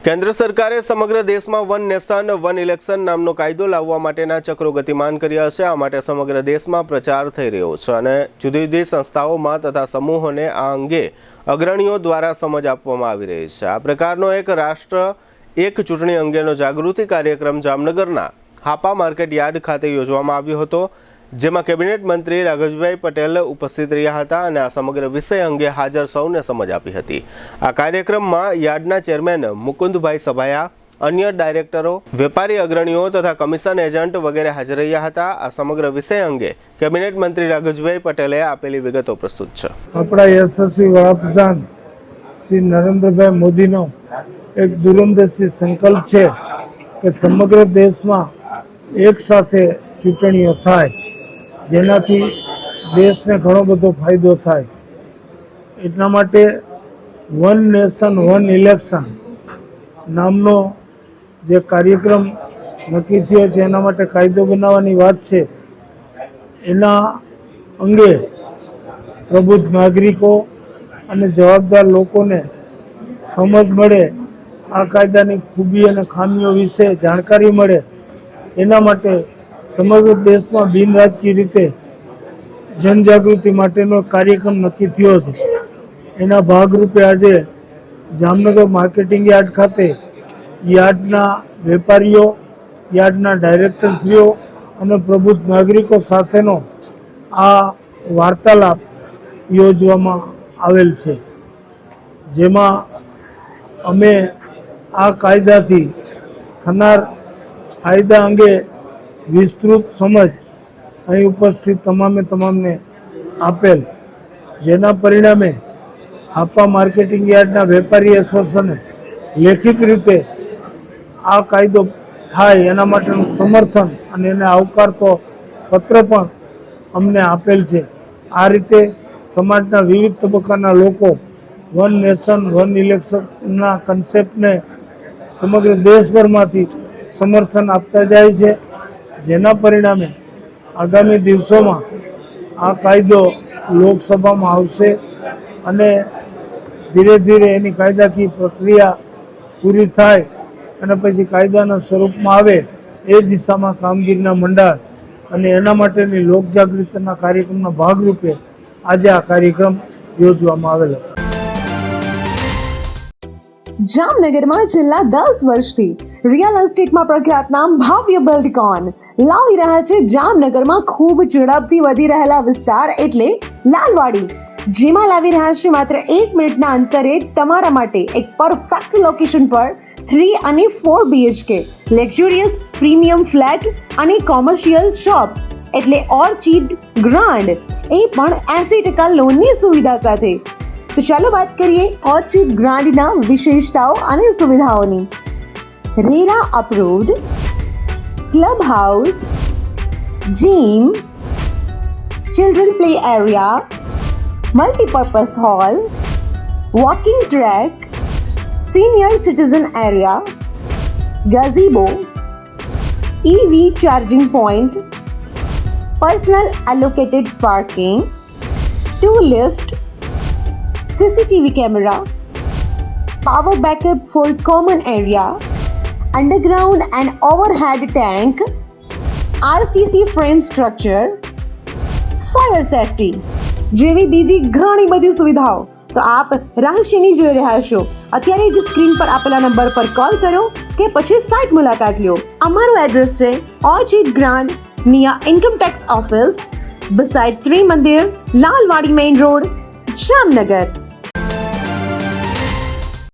કેન્દ્ર સરકારે સમગ્ર દેશમાં વન નેશન વન ઇલેક્શન નામનો કાયદો લાવવા માટેના ચક્રો ગતિમાન કર્યા છે। આ માટે સમગ્ર દેશમાં પ્રચાર થઈ રહ્યો છે અને જુદી જુદી સંસ્થાઓમાં તથા સમૂહોને આ અંગે અગ્રણીઓ દ્વારા સમજ આપવામાં આવી રહી છે। આ પ્રકારનો એક રાષ્ટ્ર એક ચૂંટણી અંગેનો જાગૃતિ કાર્યક્રમ જામનગરના હાપા માર્કેટ યાર્ડ ખાતે યોજવામાં આવ્યો હતો, જેમાં કેબિનેટ મંત્રી રાઘવજીભાઈ પટેલ ઉપસ્થિત રહ્યા હતા અને આ સમગ્ર વિષય અંગે હાજર સૌને સમજ આપી હતી। આ કાર્યક્રમમાં યાર્ડના ચેરમેન મુકુંદભાઈ સભાયા, अन्य डायरेक्टरो, वेपारी अग्रणीओ तथा कमिशन एजंट वगैरह हाजर रह्या हता। आ समग्र विषय अंगे केबिनेट मंत्री राघवजीभाई पटेले आपेली विगतो प्रस्तुत छे। अपना यशस्वी वडाप्रधान श्री नरेन्द्रभाई मोदीनो एक दूरंदेशी संकल्प छे के समग्र देश में एक साथे चूंटणीओ थाय, जेनाथी देशने घणो बधो फायदो थाय। एटला माटे वन नेशन वन इलेक्शन नामनो जे कार्यक्रम नक्की थयो छे एना माटे कायदो बनाववानी वात छे। एना अंगे प्रबुद्ध नागरिको अने जवाबदार लोकोने समज मळे, आ कायदानी खूबी अने खामीओ विषे जाणकारी मळे, एना माटे समग्र देश में बिन राजकीय रीते जनजागृति माटेनो कार्यक्रम नक्की थयो छे। एना भागरूपे आजे जामनगर मार्केटिंग यार्ड खाते यार्डना वेपारीओ, यार्डना डायरेक्टरश्रीओ अने प्रबुद्ध नागरिको साथेनो आ वार्तालाप योजवामां आवेल छे, जेमां अमे आ कायदाथी थनार फायदा अंगे विस्तृत समझ अहीं उपस्थित तमामे तमामने आपेल, जेना परिणामे हापा मार्केटिंग यार्डना वेपारी एसोसिएशने लेखित रीते आ कायदो थाय एना माटेनुं समर्थन अने एने आवकारतो पत्र पण अमने आपेल छे। आ रीते समाजना विविध तबक्काना लोको वन नेशन वन इलेक्शनना कन्सेप्टने समग्र देशभरमांथी समर्थन आपता जाय छे, जेना परिणामे आगामी दिवसोमां आ कायदो लोकसभामां आवशे अने धीरे धीरे एनी कायदाकीय प्रक्रिया पूरी थाय अने पछी कायदाना स्वरूपमां आवे ए दिशामां कामगीरीना मंडळ अने एना माटेनी लोकजागृतिना कार्यक्रमना भागरूपे आजे आ कार्यक्रम योजवामां आवेल हतो। जामनगर में छेल्ला 10 वर्षथी रियल एस्टेट में प्रख्यात नाम भव्य बिल्डकॉन लावी रह्या छे जामनगर में खूब झड़पथी वधी रहेला विस्तार एटले लालवाड़ी, जेमां लावी रह्या छे मात्र 1 मिनिटना अंतरे तमारा माटे एक परफेक्ट लोकेशन पर 3 અને 4 BHK લક્ઝરિયસ પ્રીમિયમ ફ્લેટ અને કોમર્શિયલ શોપ્સ એટલે ઓર્ચિડ ગ્રાન્ડ, એ પણ 80% લોનની સુવિધા સાથે। तो चलो बात करिए ऑर्चिड ग्रांडना विशेषताओं और सुविधाओं। RERA approved, club house, gym, children play area, multipurpose hall, walking track, senior citizen area, gazebo, EV charging point, personal allocated parking, 2 lift, CCTV camera, power backup for common area, underground and overhead tank, RCC frame structure, fire safety જેવી બીજી ઘણી બધી સુવિધાઓ તો આપ રહસ્યની જોઈ રહ્યા છો। અત્યારે જ સ્ક્રીન પર આપેલા નંબર પર કોલ કરો કે પછી સાઇટ મુલાકાત લો। અમારું એડ્રેસ છે Orchid Grand near income tax office, beside Trimandir, Lalwadi main road, Jamnagar.